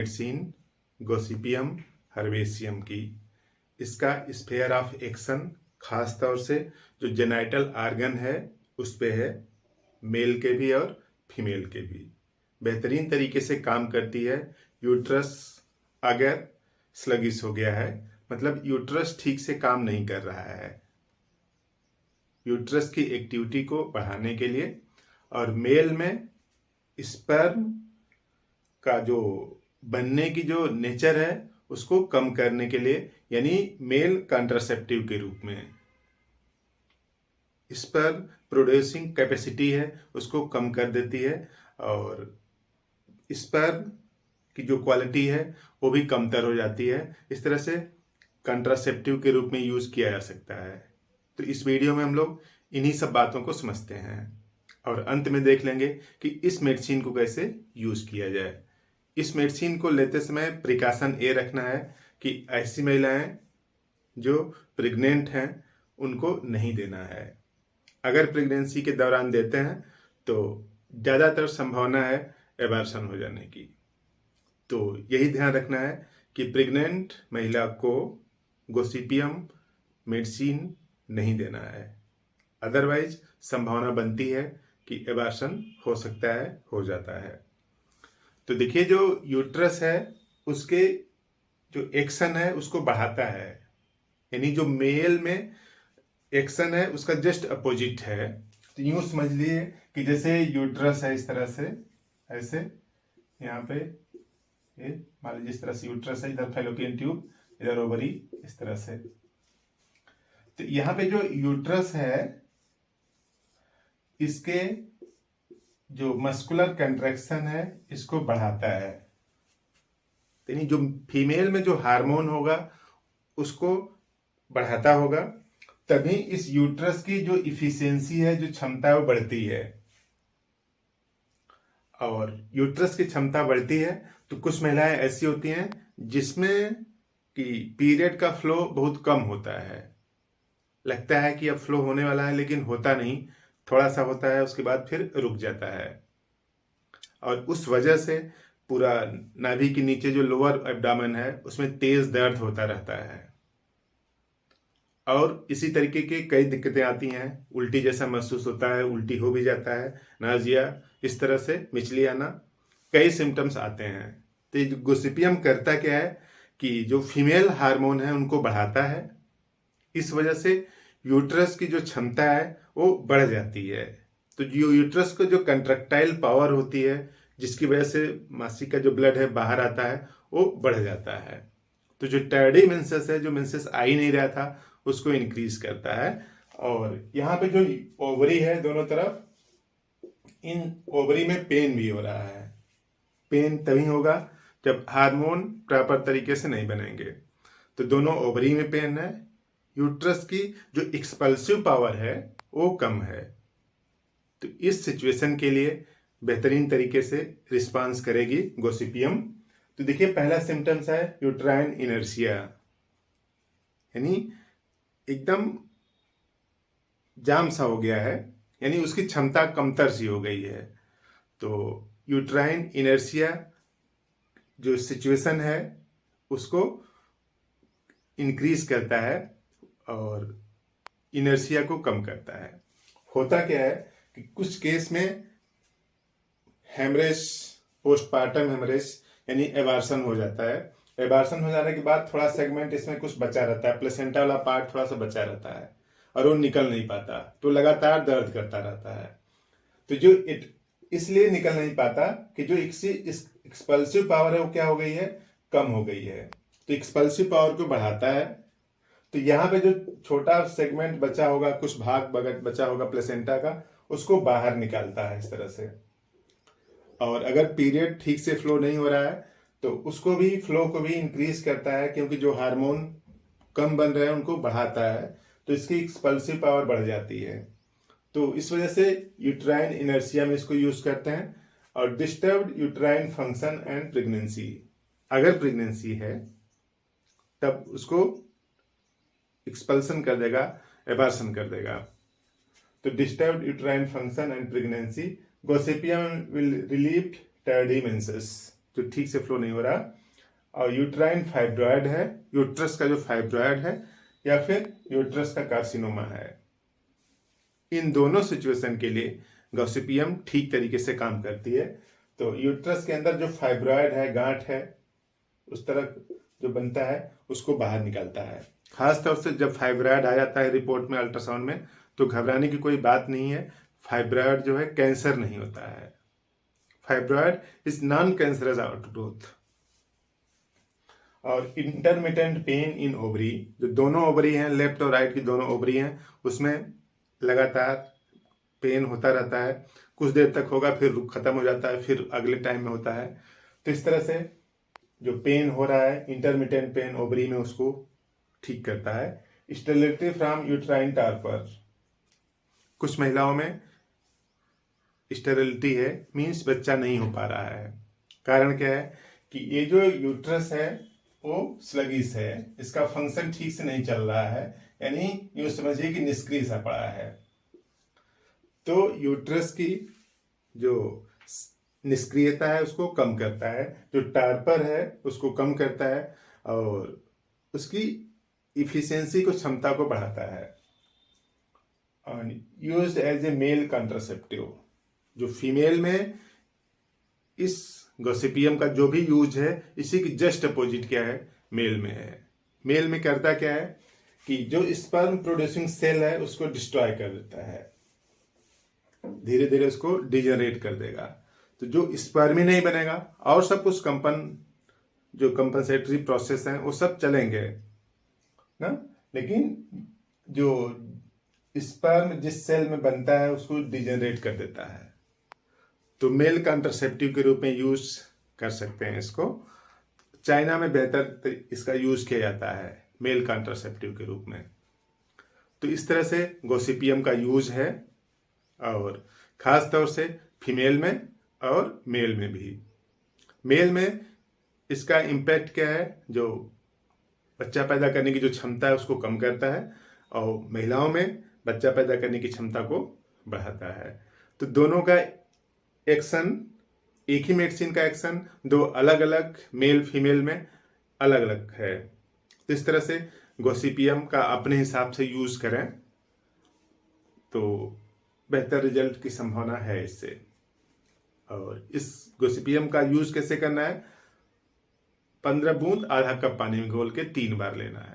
Medicine Gossypium हर्बेसियम की। इसका sphere of action खास तौर से जो जेनाइटल आर्गन है उस पे है, मेल के भी और फीमेल के भी। बेहतरीन तरीके से काम करती है। यूट्रस अगर स्लगिश हो गया है, मतलब यूट्रस ठीक से काम नहीं कर रहा है, यूट्रस की एक्टिविटी को बढ़ाने के लिए, और मेल में स्पर्म का जो बनने की जो नेचर है उसको कम करने के लिए, यानी मेल कॉन्ट्रासेप्टिव के रूप में। स्पर्म प्रोड्यूसिंग कैपेसिटी है उसको कम कर देती है, और स्पर्म की जो क्वालिटी है वो भी कमतर हो जाती है। इस तरह से कॉन्ट्रासेप्टिव के रूप में यूज किया जा सकता है। तो इस वीडियो में हम लोग इन्हीं सब बातों को समझते हैं और अंत में देख लेंगे कि इस मेडिसिन को कैसे यूज किया जाए। इस मेडिसिन को लेते समय प्रिकॉशन ये रखना है कि ऐसी महिलाएं जो प्रेग्नेंट हैं उनको नहीं देना है। अगर प्रेगनेंसी के दौरान देते हैं तो ज़्यादातर संभावना है एबॉर्शन हो जाने की। तो यही ध्यान रखना है कि प्रेग्नेंट महिला को गोसिपियम मेडिसिन नहीं देना है, अदरवाइज संभावना बनती है कि एबॉर्शन हो सकता है, हो जाता है। तो देखिए, जो यूट्रस है उसके जो एक्शन है उसको बढ़ाता है, यानी जो मेल में एक्शन है उसका जस्ट अपोजिट है। तो यूं समझ लिए कि जैसे यूट्रस है इस तरह से, ऐसे यहाँ पे ये मान लीजिए इस तरह से यूट्रस है, इधर फैलोपियन ट्यूब, इधर ओवरी, इस तरह से। तो यहाँ पे जो यूट्रस है इसके जो मस्कुलर कंट्रैक्शन है इसको बढ़ाता है, यानी जो फीमेल में जो हार्मोन होगा उसको बढ़ाता होगा, तभी इस यूट्रस की जो इफिशियंसी है, जो क्षमता है वो बढ़ती है। और यूट्रस की क्षमता बढ़ती है तो कुछ महिलाएं ऐसी होती हैं जिसमें कि पीरियड का फ्लो बहुत कम होता है, लगता है कि अब फ्लो होने वाला है लेकिन होता नहीं, थोड़ा सा होता है उसके बाद फिर रुक जाता है, और उस वजह से पूरा नाभि के नीचे जो लोअर एब्डामन है उसमें तेज दर्द होता रहता है। और इसी तरीके के कई दिक्कतें आती हैं, उल्टी जैसा महसूस होता है, उल्टी हो भी जाता है, नाजिया, इस तरह से मिचली आना, कई सिम्टम्स आते हैं। तो ये गोसिपियम करता क्या है कि जो फीमेल हार्मोन है उनको बढ़ाता है, इस वजह से यूट्रस की जो क्षमता है वो बढ़ जाती है। तो जो यूट्रस को जो कंट्रक्टाइल पावर होती है जिसकी वजह से मासिक का जो ब्लड है बाहर आता है वो बढ़ जाता है। तो जो टर्डी मेंसेस है, जो मेंसेस आ ही नहीं रहा था, उसको इंक्रीज करता है। और यहाँ पे जो ओवरी है दोनों तरफ, इन ओवरी में पेन भी हो रहा है। पेन तभी होगा जब हार्मोन प्रॉपर तरीके से नहीं बनेंगे। तो दोनों ओवरी में पेन है, यूट्रस की जो एक्सपल्सिव पावर है वो कम है। तो इस सिचुएशन के लिए बेहतरीन तरीके से रिस्पांस करेगी गोसिपियम। तो देखिए, पहला सिम्टम्स है यूट्राइन इनर्शिया, यानी एकदम जाम सा हो गया है, यानी उसकी क्षमता कमतर सी हो गई है। तो यूट्राइन इनर्शिया जो सिचुएशन है उसको इंक्रीज करता है और इनर्शिया को कम करता है। होता क्या है कि कुछ केस में हेमरेज, पोस्टपार्टम हेमरेज, यानी एबार्सन हो जाता है। एबार्सन हो जाने के बाद थोड़ा सेगमेंट इसमें कुछ बचा रहता है, प्लेसेंटा वाला पार्ट थोड़ा सा बचा रहता है और वो निकल नहीं पाता, तो लगातार दर्द करता रहता है। तो जो इसलिए निकल नहीं पाता कि जो एक्सपल्सिव पावर है वो क्या हो गई है, कम हो गई है। तो एक्सपल्सिव पावर को बढ़ाता है। तो यहाँ पे जो छोटा सेगमेंट बचा होगा, कुछ भाग बचा होगा प्लेसेंटा का, उसको बाहर निकालता है इस तरह से। और अगर पीरियड ठीक से फ्लो नहीं हो रहा है तो उसको भी, फ्लो को भी इंक्रीज करता है, क्योंकि जो हार्मोन कम बन रहे हैं उनको बढ़ाता है, तो इसकी एक्सपल्सिव पावर बढ़ जाती है। तो इस वजह से यूट्राइन इनर्शिया में इसको यूज करते हैं। और disturbed uterine function and pregnancy, अगर प्रेगनेंसी है तब उसको एक्सपल्सन कर देगा, एबार्सन कर देगा। तो disturbed uterine function and pregnancy, gossypium will relieve tardy menses, तो ठीक से फ्लो नहीं हो रहा, और यूट्राइन फाइब्रॉयड है, यूट्रस का जो फाइब्रॉयड है, या फिर यूट्रस का कार्सिनोमा है। इन दोनों सिचुएशन के लिए गॉसिपियम ठीक तरीके से काम करती है। तो यूट्रस के अंदर जो फाइब्रॉयड है, गांठ है, उस तरह जो बनता है उसको बाहर निकालता है। खास तौर से जब फाइब्रॉयड आ जाता है रिपोर्ट में, अल्ट्रासाउंड में, तो घबराने की कोई बात नहीं है। फाइब्रॉयड जो है कैंसर नहीं होता है। Fibroid is non cancerous outgrowth. और इंटरमिटेंट पेन इन ओवरी, जो दोनों ओवरी हैं, लेफ्ट और राइट की दोनों ओवरी हैं, उसमें लगातार पेन होता रहता है। कुछ देर तक होगा, फिर खत्म हो जाता है, फिर अगले टाइम में होता है। तो इस तरह से जो पेन हो रहा है, इंटरमिटेंट पेन ओवरी में, उसको ठीक करता है। स्टेरिलिटी फ्रॉम यूट्राइन टार्पर, कुछ महिलाओं में स्टेरिलिटी है, मीन्स बच्चा नहीं हो पा रहा है। कारण क्या है कि ये जो यूट्रस है वो स्लगिश है, इसका फंक्शन ठीक से नहीं चल रहा है, यानी यूं समझिए कि निष्क्रिय सा पड़ा है। तो यूट्रस की जो निष्क्रियता है उसको कम करता है, जो टार्पर है उसको कम करता है, और उसकी इफिशियंसी को, क्षमता को बढ़ाता है। Used as a male contraceptive, जो फीमेल में इस गॉसिपियम का जो भी यूज है, इसी की जस्ट अपोजिट क्या है, मेल में है। मेल में करता क्या है कि जो स्पर्म प्रोड्यूसिंग सेल है उसको डिस्ट्रॉय कर देता है, धीरे धीरे उसको डिजनरेट कर देगा। तो जो स्पर्म ही नहीं बनेगा, और सब कुछ जो कंपनसेटरी प्रोसेस हैं वो सब चलेंगे ना, लेकिन जो स्पर्म जिस सेल में बनता है उसको डिजनरेट कर देता है। तो मेल कॉन्ट्रासेप्टिव के रूप में यूज कर सकते हैं इसको। चाइना में बेहतर इसका यूज किया जाता है मेल कॉन्ट्रासेप्टिव के रूप में। तो इस तरह से गॉसिपियम का यूज है, और खास तौर से फीमेल में और मेल में भी। मेल में इसका इम्पैक्ट क्या है, जो बच्चा पैदा करने की जो क्षमता है उसको कम करता है, और महिलाओं में बच्चा पैदा करने की क्षमता को बढ़ाता है। तो दोनों का एक्शन, एक ही मेडिसिन का एक्शन दो अलग अलग मेल फीमेल में अलग अलग है। तो इस तरह से गॉसिपियम का अपने हिसाब से यूज करें तो बेहतर रिजल्ट की संभावना है इससे। और इस गॉसिपियम का यूज कैसे करना है, 15 बूंद आधा कप पानी में घोल के 3 बार लेना है।